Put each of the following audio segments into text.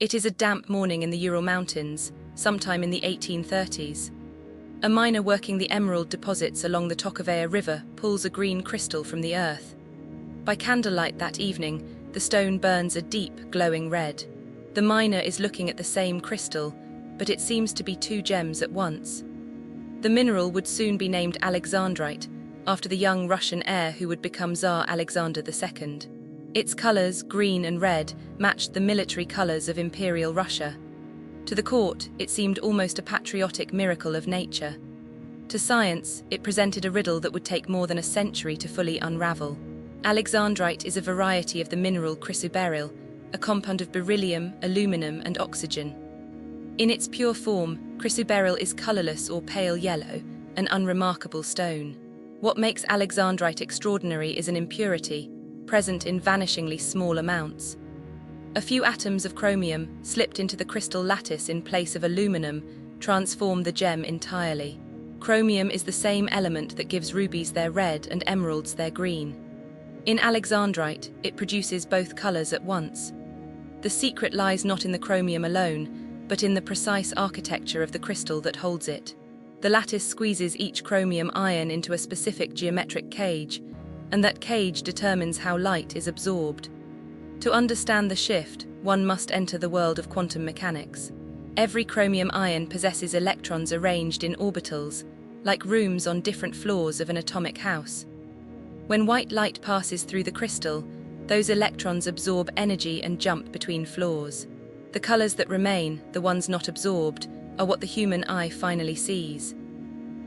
It is a damp morning in the Ural Mountains, sometime in the 1830s. A miner working the emerald deposits along the Tokavaya River pulls a green crystal from the earth. By candlelight that evening, the stone burns a deep, glowing red. The miner is looking at the same crystal, but it seems to be two gems at once. The mineral would soon be named Alexandrite, after the young Russian heir who would become Tsar Alexander II. Its colors, green and red, matched the military colors of Imperial Russia. To the court, it seemed almost a patriotic miracle of nature. To science, it presented a riddle that would take more than a century to fully unravel. Alexandrite is a variety of the mineral chrysoberyl, a compound of beryllium, aluminum, and oxygen. In its pure form, chrysoberyl is colorless or pale yellow, an unremarkable stone. What makes Alexandrite extraordinary is an impurity, present in vanishingly small amounts. A few atoms of chromium, slipped into the crystal lattice in place of aluminum, transform the gem entirely. Chromium is the same element that gives rubies their red and emeralds their green. In Alexandrite, it produces both colors at once. The secret lies not in the chromium alone, but in the precise architecture of the crystal that holds it. The lattice squeezes each chromium ion into a specific geometric cage, and that cage determines how light is absorbed. To understand the shift, one must enter the world of quantum mechanics. Every chromium ion possesses electrons arranged in orbitals, like rooms on different floors of an atomic house. When white light passes through the crystal, those electrons absorb energy and jump between floors. The colors that remain, the ones not absorbed, are what the human eye finally sees.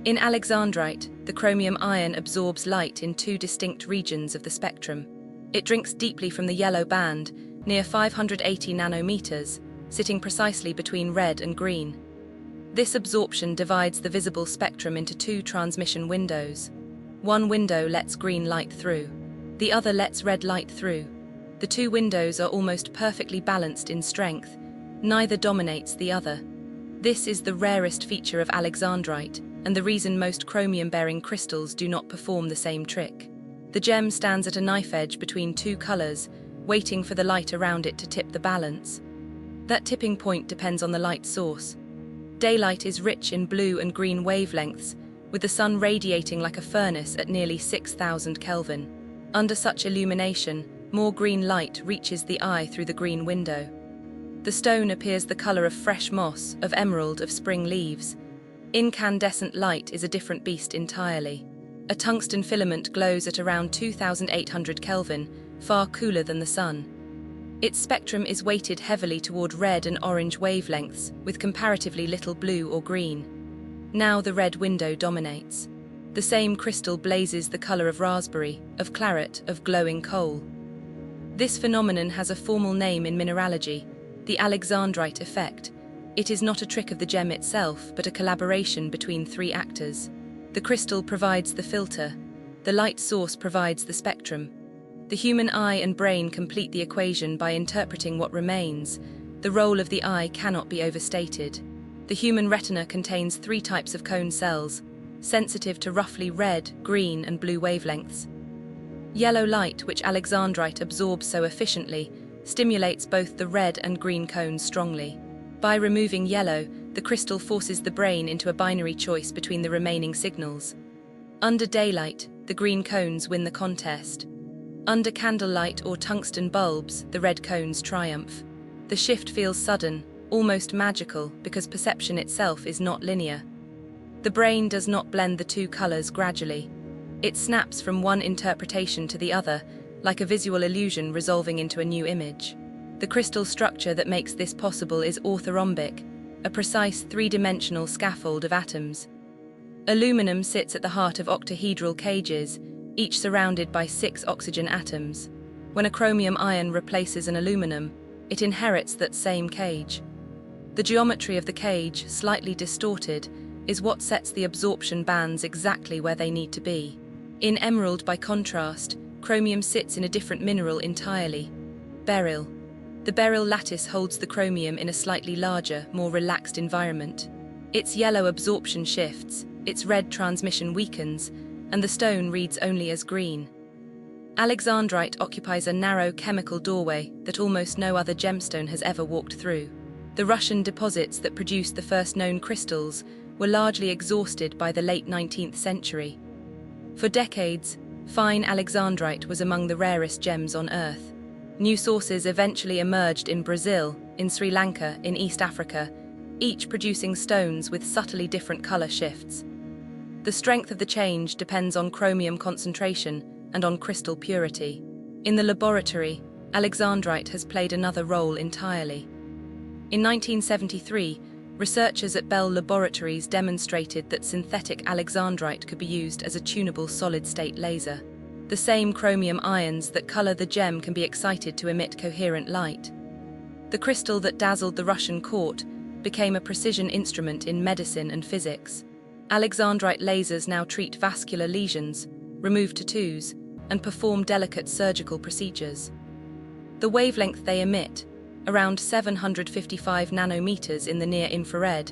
In Alexandrite, the chromium ion absorbs light in two distinct regions of the spectrum. It drinks deeply from the yellow band, near 580 nanometers, sitting precisely between red and green. This absorption divides the visible spectrum into two transmission windows. One window lets green light through. The other lets red light through. The two windows are almost perfectly balanced in strength. Neither dominates the other. This is the rarest feature of Alexandrite, and the reason most chromium-bearing crystals do not perform the same trick. The gem stands at a knife edge between two colors, waiting for the light around it to tip the balance. That tipping point depends on the light source. Daylight is rich in blue and green wavelengths, with the sun radiating like a furnace at nearly 6,000 Kelvin. Under such illumination, more green light reaches the eye through the green window. The stone appears the color of fresh moss, of emerald, of spring leaves. Incandescent light is a different beast entirely. A tungsten filament glows at around 2,800 Kelvin, far cooler than the sun. Its spectrum is weighted heavily toward red and orange wavelengths, with comparatively little blue or green. Now the red window dominates. The same crystal blazes the color of raspberry, of claret, of glowing coal. This phenomenon has a formal name in mineralogy, the Alexandrite effect. It is not a trick of the gem itself, but a collaboration between three actors. The crystal provides the filter. The light source provides the spectrum. The human eye and brain complete the equation by interpreting what remains. The role of the eye cannot be overstated. The human retina contains three types of cone cells, sensitive to roughly red, green, and blue wavelengths. Yellow light, which Alexandrite absorbs so efficiently, stimulates both the red and green cones strongly. By removing yellow, the crystal forces the brain into a binary choice between the remaining signals. Under daylight, the green cones win the contest. Under candlelight or tungsten bulbs, the red cones triumph. The shift feels sudden, almost magical, because perception itself is not linear. The brain does not blend the two colors gradually. It snaps from one interpretation to the other, like a visual illusion resolving into a new image. The crystal structure that makes this possible is orthorhombic, a precise three-dimensional scaffold of atoms. Aluminum sits at the heart of octahedral cages, each surrounded by 6 oxygen atoms. When a chromium ion replaces an aluminum, it inherits that same cage. The geometry of the cage, slightly distorted, is what sets the absorption bands exactly where they need to be. In emerald, by contrast, chromium sits in a different mineral entirely: beryl. The beryl lattice holds the chromium in a slightly larger, more relaxed environment. Its yellow absorption shifts, its red transmission weakens, and the stone reads only as green. Alexandrite occupies a narrow chemical doorway that almost no other gemstone has ever walked through. The Russian deposits that produced the first known crystals were largely exhausted by the late 19th century. For decades, fine Alexandrite was among the rarest gems on Earth. New sources eventually emerged in Brazil, in Sri Lanka, in East Africa, each producing stones with subtly different color shifts. The strength of the change depends on chromium concentration and on crystal purity. In the laboratory, Alexandrite has played another role entirely. In 1973, researchers at Bell Laboratories demonstrated that synthetic Alexandrite could be used as a tunable solid-state laser. The same chromium ions that color the gem can be excited to emit coherent light. The crystal that dazzled the Russian court became a precision instrument in medicine and physics. Alexandrite lasers now treat vascular lesions, remove tattoos, and perform delicate surgical procedures. The wavelength they emit, around 755 nanometers in the near-infrared,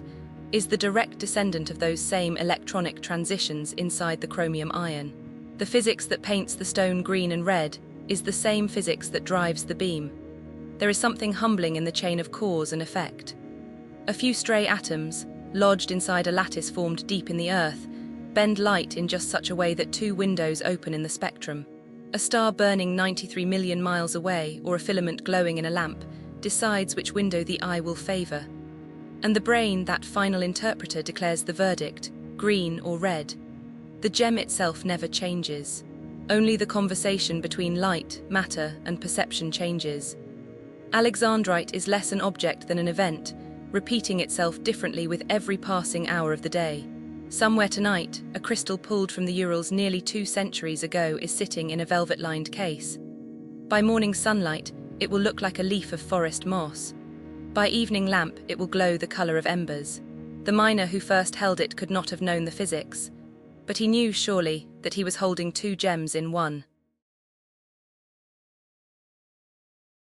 is the direct descendant of those same electronic transitions inside the chromium ion. The physics that paints the stone green and red is the same physics that drives the beam. There is something humbling in the chain of cause and effect. A few stray atoms, lodged inside a lattice formed deep in the earth, bend light in just such a way that two windows open in the spectrum. A star burning 93 million miles away, or a filament glowing in a lamp, decides which window the eye will favor. And the brain, that final interpreter, declares the verdict, green or red. The gem itself never changes. Only the conversation between light, matter, and perception changes. Alexandrite is less an object than an event, repeating itself differently with every passing hour of the day. Somewhere tonight, a crystal pulled from the Urals nearly 2 centuries ago is sitting in a velvet-lined case. By morning sunlight, it will look like a leaf of forest moss. By evening lamp, it will glow the color of embers. The miner who first held it could not have known the physics, but he knew, surely, that he was holding two gems in one.